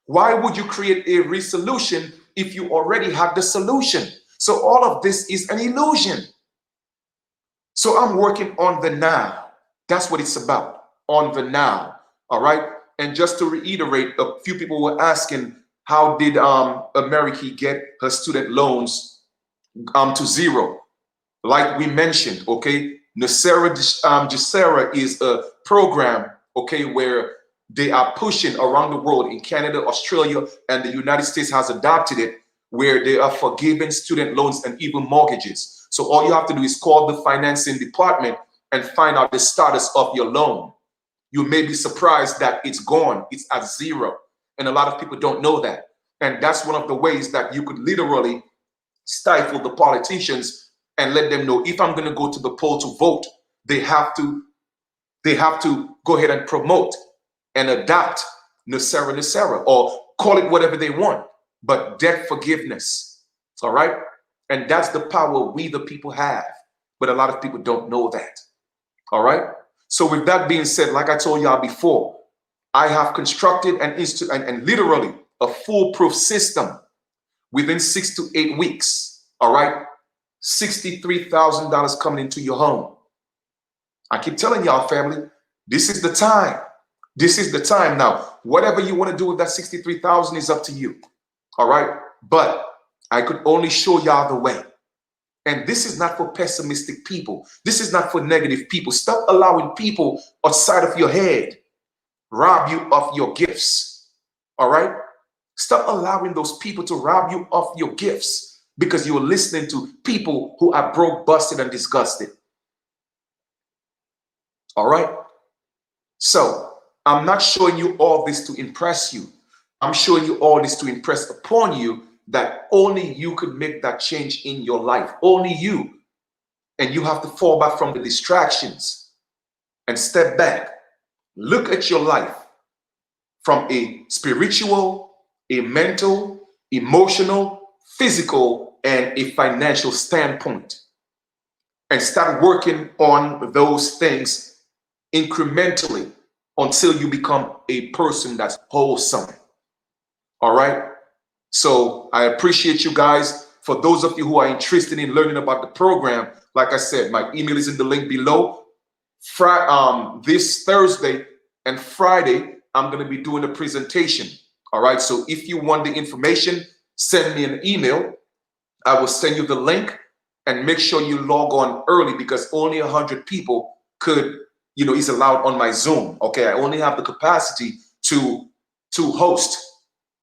Why would you create a resolution if you already have the solution? So all of this is an illusion. So I'm working on the now. That's what it's about. On the now. All right. And just to reiterate, a few people were asking, how did America get her student loans to zero? Like we mentioned, okay, Nacera is a program, okay, where they are pushing around the world in Canada, Australia, and the United States has adopted it, where they are forgiving student loans and even mortgages. So all you have to do is call the financing department and find out the status of your loan. You may be surprised that it's gone, it's at zero. And a lot of people don't know that. And that's one of the ways that you could literally stifle the politicians and let them know, if I'm going to go to the poll to vote, they have to go ahead and promote and adopt Nacera, or call it whatever they want, but debt forgiveness. All right. And that's the power we the people have. But a lot of people don't know that. All right. So with that being said, like I told y'all before, I have constructed and literally a foolproof system within 6 to 8 weeks. All right. $63,000 coming into your home. I keep telling y'all, family, this is the time. This is the time. Now, whatever you want to do with that 63,000 is up to you. All right. But I could only show y'all the way. And this is not for pessimistic people. This is not for negative people. Stop allowing people outside of your head rob you of your gifts. All right. Stop allowing those people to rob you of your gifts because you're listening to people who are broke, busted, and disgusted. All right. So I'm not showing you all this to impress you. I'm showing you all this to impress upon you that only you could make that change in your life. Only you. And you have to fall back from the distractions and step back. Look at your life from a spiritual, a mental, emotional, physical, and a financial standpoint. And start working on those things incrementally until you become a person that's wholesome. All right. So I appreciate you guys. For those of you who are interested in learning about the program, like I said, my email is in the link below. This Thursday and Friday, I'm going to be doing a presentation. All right. So if you want the information, send me an email. I will send you the link, and make sure you log on early because only 100 people is allowed on my Zoom. Okay. I only have the capacity to host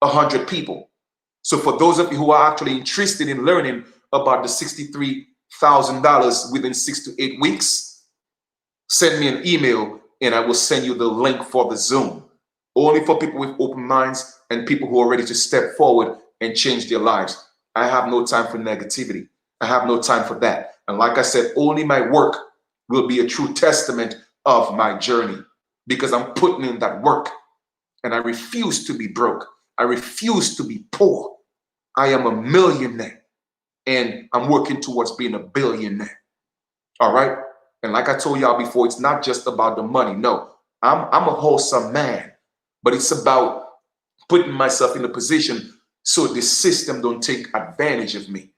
100 people. So for those of you who are actually interested in learning about the $63,000 within 6 to 8 weeks, send me an email and I will send you the link for the Zoom. Only for people with open minds and people who are ready to step forward and change their lives. I have no time for negativity. I have no time for that. And like I said, only my work will be a true testament of my journey because I'm putting in that work. And I refuse to be broke. I refuse to be poor. I am a millionaire and I'm working towards being a billionaire. All right. And like I told y'all before, it's not just about the money. No, I'm a wholesome man, but it's about putting myself in a position so the system don't take advantage of me.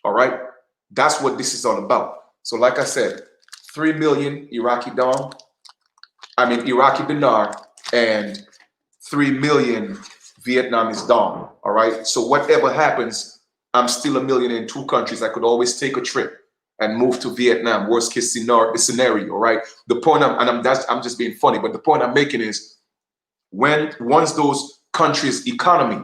All right. That's what this is all about. So like I said, 3 million Iraqi dinar and 3 million Vietnamese dong. All right. So whatever happens, I'm still a millionaire in 2 countries. I could always take a trip and move to Vietnam. Worst case scenario. All right. The point I'm just being funny, but the point I'm making is once those countries' economy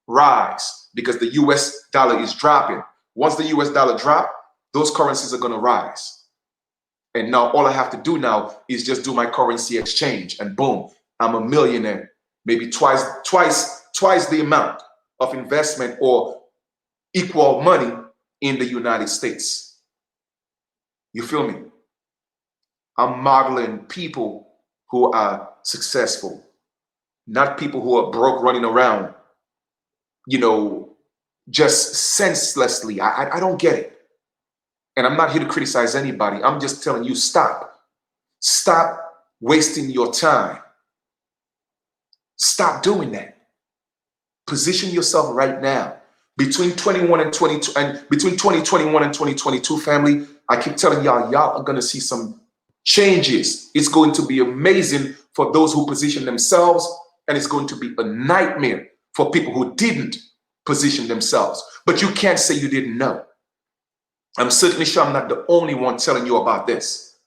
rise, because the US dollar is dropping. Once the US dollar drop, those currencies are going to rise. And now all I have to do now is just do my currency exchange and boom, I'm a millionaire. Maybe twice the amount of investment or equal money in the United States. You feel me? I'm modeling people who are successful, not people who are broke running around, just senselessly. I don't get it. And I'm not here to criticize anybody. I'm just telling you, stop. Stop wasting your time. Stop doing that. Position yourself right now. Between 21 and 22, and between 2021 and 2022, family, I keep telling y'all are gonna see some changes. It's going to be amazing for those who position themselves, and it's going to be a nightmare for people who didn't position themselves. But you can't say you didn't know. I'm certainly sure I'm not the only one telling you about this.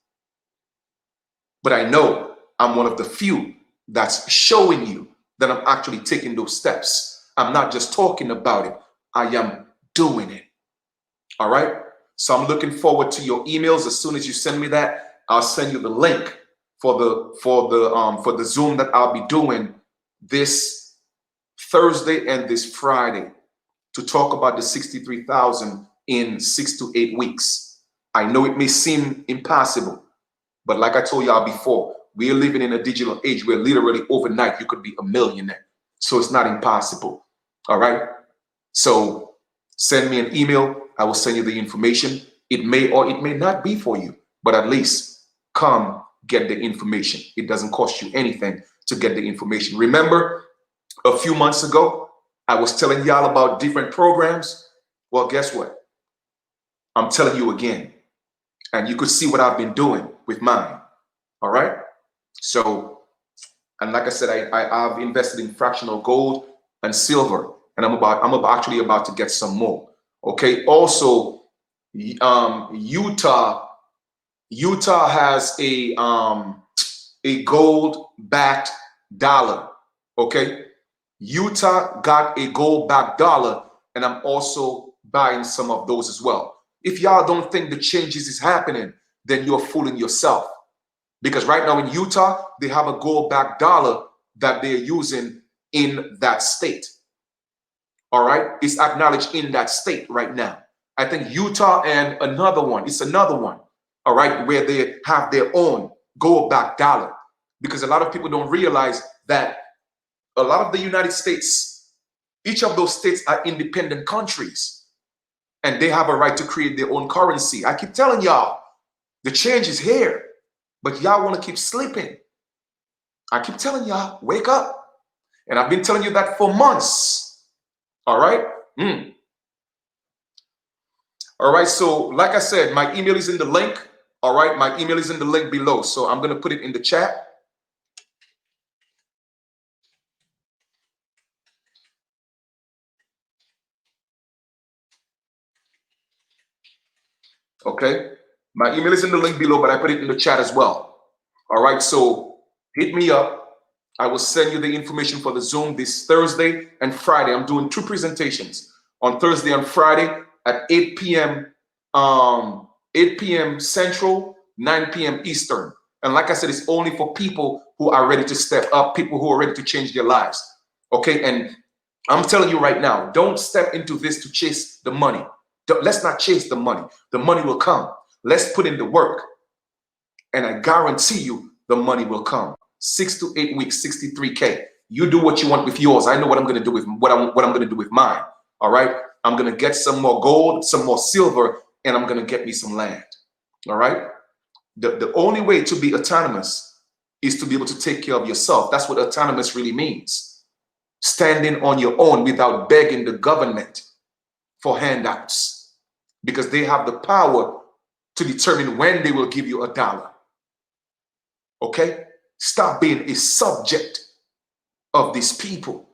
But I know I'm one of the few that's showing you that I'm actually taking those steps. I'm not just talking about it. I am doing it. All right? So I'm looking forward to your emails. As soon as you send me that, I'll send you the link for the Zoom that I'll be doing this Thursday and this Friday to talk about the 63,000 in 6 to 8 weeks. I know it may seem impossible, but like I told y'all before, we're living in a digital age where literally overnight you could be a millionaire. So it's not impossible. All right? So send me an email. I will send you the information. It may or it may not be for you, but at least come get the information. It doesn't cost you anything to get the information. Remember, a few months ago, I was telling y'all about different programs. Well, guess what? I'm telling you again. And you could see what I've been doing with mine. All right? So, and like I said, I've invested in fractional gold and silver, and I'm actually about to get some more. Okay. Also, Utah has a gold-backed dollar. Okay. Utah got a gold-backed dollar, and I'm also buying some of those as well. If y'all don't think the changes is happening, then you're fooling yourself. Because right now in Utah, they have a gold-backed dollar that they're using in that state. All right? It's acknowledged in that state right now. I think Utah and another one, it's another one, all right, where they have their own gold-backed dollar. Because a lot of people don't realize that a lot of the United States, each of those states are independent countries, and they have a right to create their own currency. I keep telling y'all, the change is here. But y'all want to keep sleeping. I keep telling y'all, wake up. And I've been telling you that for months. All right? All right, so like I said, my email is in the link. All right, my email is in the link below. So I'm going to put it in the chat. Okay, my email is in the link below, but I put it in the chat as well. All right, so hit me up. I will send you the information for the Zoom this Thursday and Friday. I'm doing 2 presentations on Thursday and Friday at 8 p.m. 8 p.m. Central, 9 p.m. Eastern. And like I said, it's only for people who are ready to step up, people who are ready to change their lives. Okay, and I'm telling you right now, don't step into this to chase the money. Let's not chase the money. The money will come. Let's put in the work. And I guarantee you the money will come. 6 to 8 weeks, 63K. You do what you want with yours. I know what I'm going to do with what I'm going to do with mine. All right. I'm going to get some more gold, some more silver, and I'm going to get me some land. All right. The only way to be autonomous is to be able to take care of yourself. That's what autonomous really means. Standing on your own without begging the government for handouts, because they have the power to determine when they will give you a dollar. Okay? Stop being a subject of these people.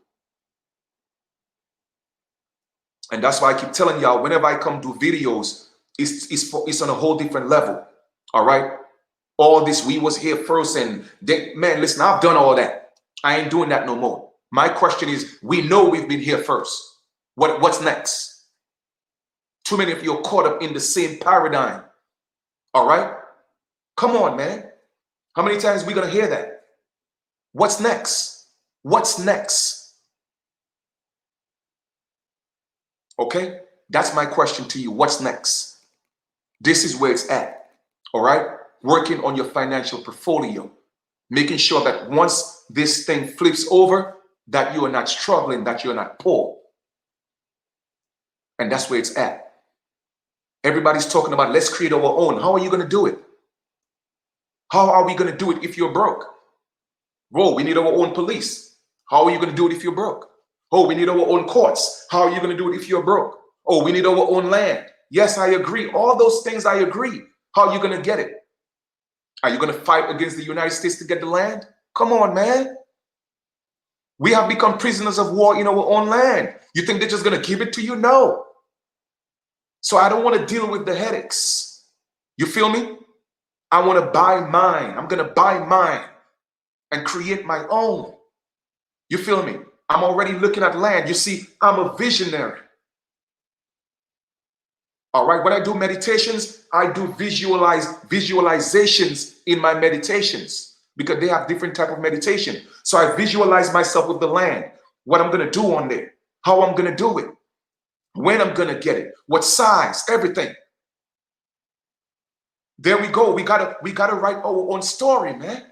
And that's why I keep telling y'all, whenever I come do videos, it's on a whole different level. All right? All this, we was here first, and they, man, listen, I've done all that. I ain't doing that no more. My question is, we know we've been here first. What's next? Too many of you are caught up in the same paradigm. All right? Come on, man. How many times are we going to hear that? What's next? What's next? Okay? That's my question to you. What's next? This is where it's at. All right? Working on your financial portfolio. Making sure that once this thing flips over, that you are not struggling, that you're not poor. And that's where it's at. Everybody's talking about let's create our own. How are you going to do it? How are we going to do it if you're broke? Bro, we need our own police. How are you going to do it if you're broke? Oh, we need our own courts. How are you going to do it if you're broke? Oh, we need our own land. Yes, I agree. All those things I agree. How are you going to get it? Are you going to fight against the United States to get the land? Come on, man. We have become prisoners of war in our own land. You think they're just going to give it to you? No. So I don't want to deal with the headaches. You feel me? I want to buy mine. I'm going to buy mine and create my own. You feel me? I'm already looking at land. You see, I'm a visionary. All right, when I do meditations, I do visualizations in my meditations because they have different type of meditation. So I visualize myself with the land, what I'm going to do on there, how I'm going to do it, when I'm going to get it, what size, everything. There we go. We gotta write our own story, man.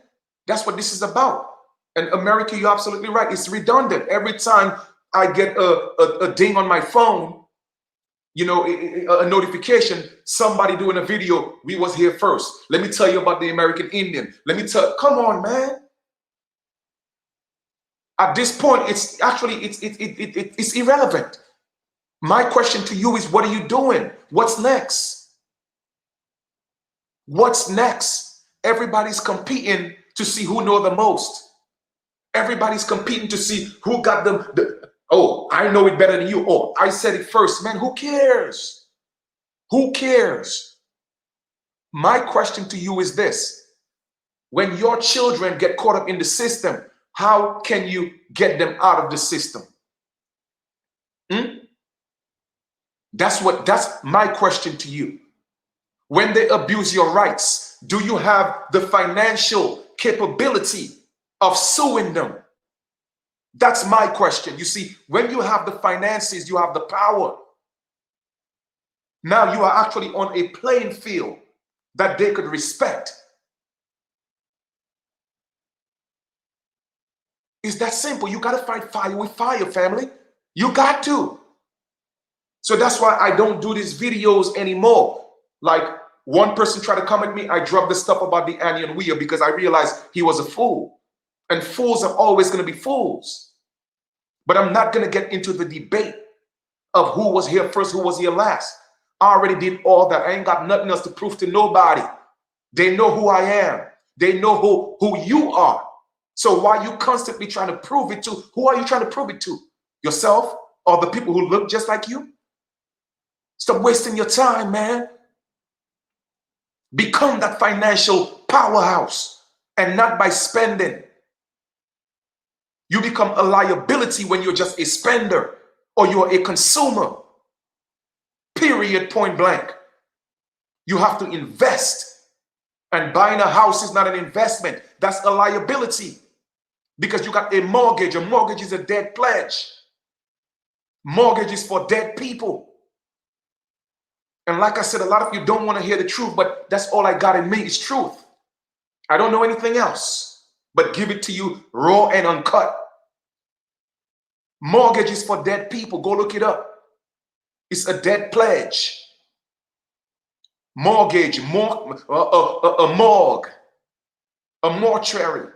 That's what this is about. And America, you're absolutely right. It's redundant. Every time I get a ding on my phone, you know, a notification, somebody doing a video, we was here first. Let me tell you about the American Indian. Come on, man. At this point, it's actually, it's irrelevant. My question to you is, what are you doing? What's next? What's next? Everybody's competing to see who know the most. Everybody's competing to see who got them. Oh, I know it better than you. Oh, I said it first. Man, who cares? Who cares? My question to you is this. When your children get caught up in the system, how can you get them out of the system? That's my question to you. When they abuse your rights, do you have the financial capability of suing them? That's my question. You see, when you have the finances, you have the power. Now you are actually on a playing field that they could respect. It's that simple. You got to fight fire with fire, family. You got to. So that's why I don't do these videos anymore. Like one person tried to come at me, I dropped the stuff about the onion wheel because I realized he was a fool. And fools are always going to be fools. But I'm not going to get into the debate of who was here first, who was here last. I already did all that. I ain't got nothing else to prove to nobody. They know who I am. They know who you are. So why are you constantly trying to prove it to? Who are you trying to prove it to? Yourself or the people who look just like you? Stop wasting your time, man. Become that financial powerhouse and not by spending. You become a liability when you're just a spender or you're a consumer. Period, point blank. You have to invest. And buying a house is not an investment. That's a liability. Because you got a mortgage. A mortgage is a dead pledge. Mortgage is for dead people. And like I said, a lot of you don't want to hear the truth, but that's all I got in me is truth. I don't know anything else, but give it to you raw and uncut. Mortgage is for dead people. Go look it up. It's a dead pledge. Mortgage, a morgue, a mortuary.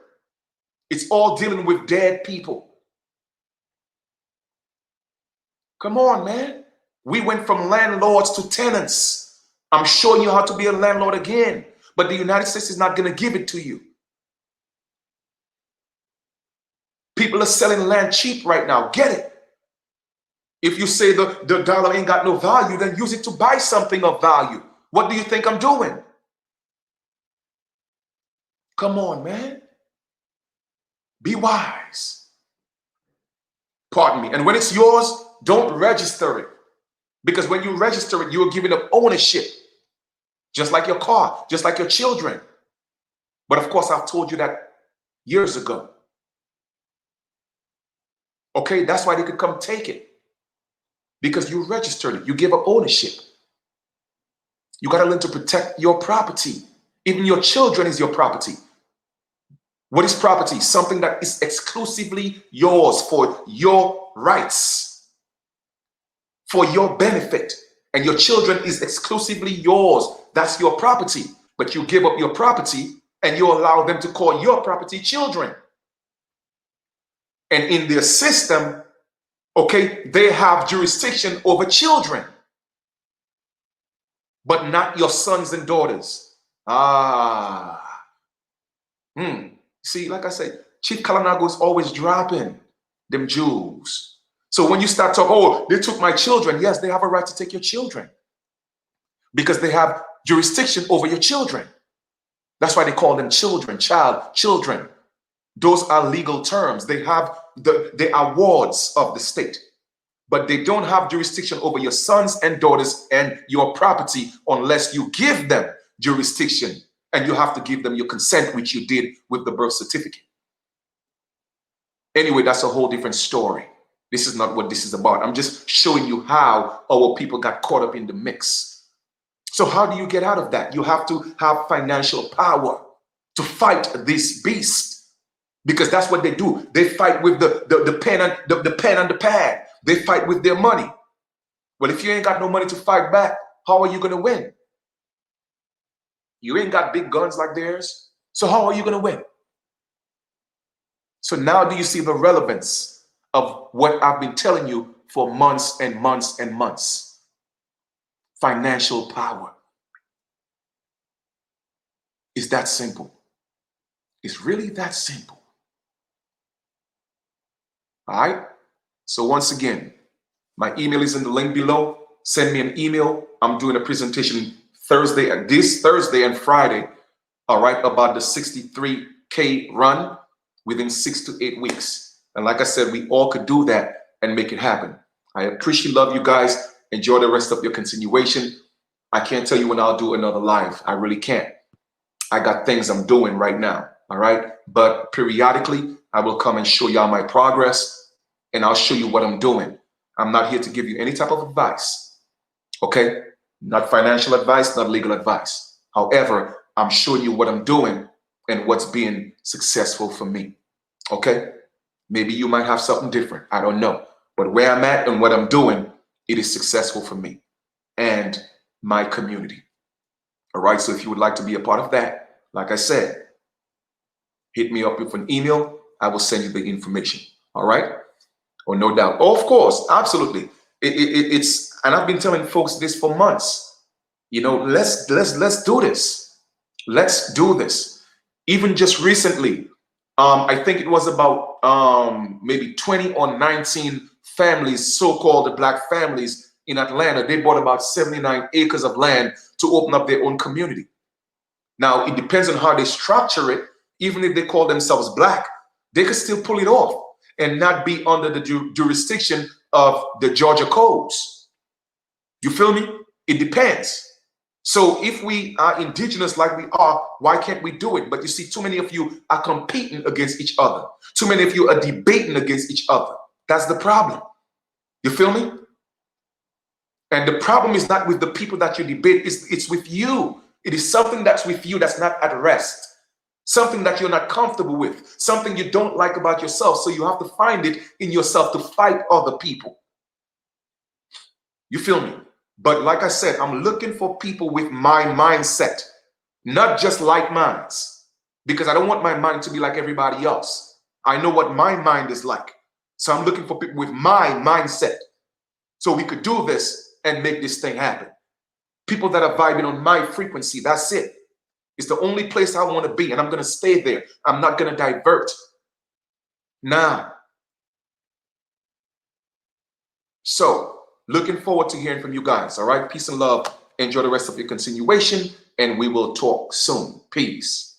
It's all dealing with dead people. Come on, man. We went from landlords to tenants. I'm showing you how to be a landlord again, but the United States is not going to give it to you. People are selling land cheap right now. Get it. If you say the dollar ain't got no value, then use it to buy something of value. What do you think I'm doing? Come on, man. Be wise. Pardon me. And when it's yours, don't register it. Because when you register it, you're giving up ownership. Just like your car, just like your children. But of course, I've told you that years ago. Okay, that's why they could come take it. Because you registered it. You gave up ownership. You got to learn to protect your property. Even your children is your property. What is property? Something that is exclusively yours for your rights, for your benefit. And your children is exclusively yours. That's your property. But you give up your property and you allow them to call your property children. And in their system, okay, they have jurisdiction over children, but not your sons and daughters. Ah, See, like I said, Chief Kalanago is always dropping them jewels. So when you start talking, oh, they took my children. Yes, they have a right to take your children because they have jurisdiction over your children. That's why they call them children, children. Those are legal terms. They have the awards of the state, but they don't have jurisdiction over your sons and daughters and your property unless you give them jurisdiction, and you have to give them your consent, which you did with the birth certificate. Anyway, that's a whole different story. This is not what this is about. I'm just showing you how our people got caught up in the mix. So how do you get out of that? You have to have financial power to fight this beast, because that's what they do. They fight with the pen and the pen and the pad. They fight with their money. Well, if you ain't got no money to fight back, how are you going to win? You ain't got big guns like theirs. So how are you going to win? So now do you see the relevance of what I've been telling you for months and months and months? Financial power. It's that simple. It's really that simple. All right? So once again, my email is in the link below. Send me an email. I'm doing a presentation this Thursday and Friday, all right, about the 63K run within 6 to 8 weeks. And like I said, we all could do that and make it happen. I appreciate, love you guys. Enjoy the rest of your continuation. I can't tell you when I'll do another live. I really can't. I got things I'm doing right now, all right? But periodically, I will come and show y'all my progress, and I'll show you what I'm doing. I'm not here to give you any type of advice, okay? Not financial advice, not legal advice. However, I'm showing you what I'm doing and what's being successful for me, okay? Maybe you might have something different. I don't know. But where I'm at and what I'm doing, it is successful for me and my community. All right, so if you would like to be a part of that, like I said, hit me up with an email. I will send you the information. All right? Or no doubt. Oh, of course, absolutely. It's, and I've been telling folks this for months. You know, let's do this. Let's do this. Even just recently, I think it was about maybe 20 or 19 families, so-called black families in Atlanta. They bought about 79 acres of land to open up their own community. Now, it depends on how they structure it. Even if they call themselves black, they could still pull it off and not be under the jurisdiction of the Georgia codes. You feel me? It depends. So if we are indigenous like we are, why can't we do it? But you see, too many of you are competing against each other. Too many of you are debating against each other. That's the problem. You feel me? And the problem is not with the people that you debate, it's with you. It is something that's with you that's not at rest. Something that you're not comfortable with. Something you don't like about yourself. So you have to find it in yourself to fight other people. You feel me? But like I said, I'm looking for people with my mindset, not just like minds, because I don't want my mind to be like everybody else. I know what my mind is like. So I'm looking for people with my mindset. So we could do this and make this thing happen. People that are vibing on my frequency, that's it. It's the only place I want to be, and I'm going to stay there. I'm not going to divert. Now, so looking forward to hearing from you guys. All right, peace and love. Enjoy the rest of your continuation, and we will talk soon. Peace.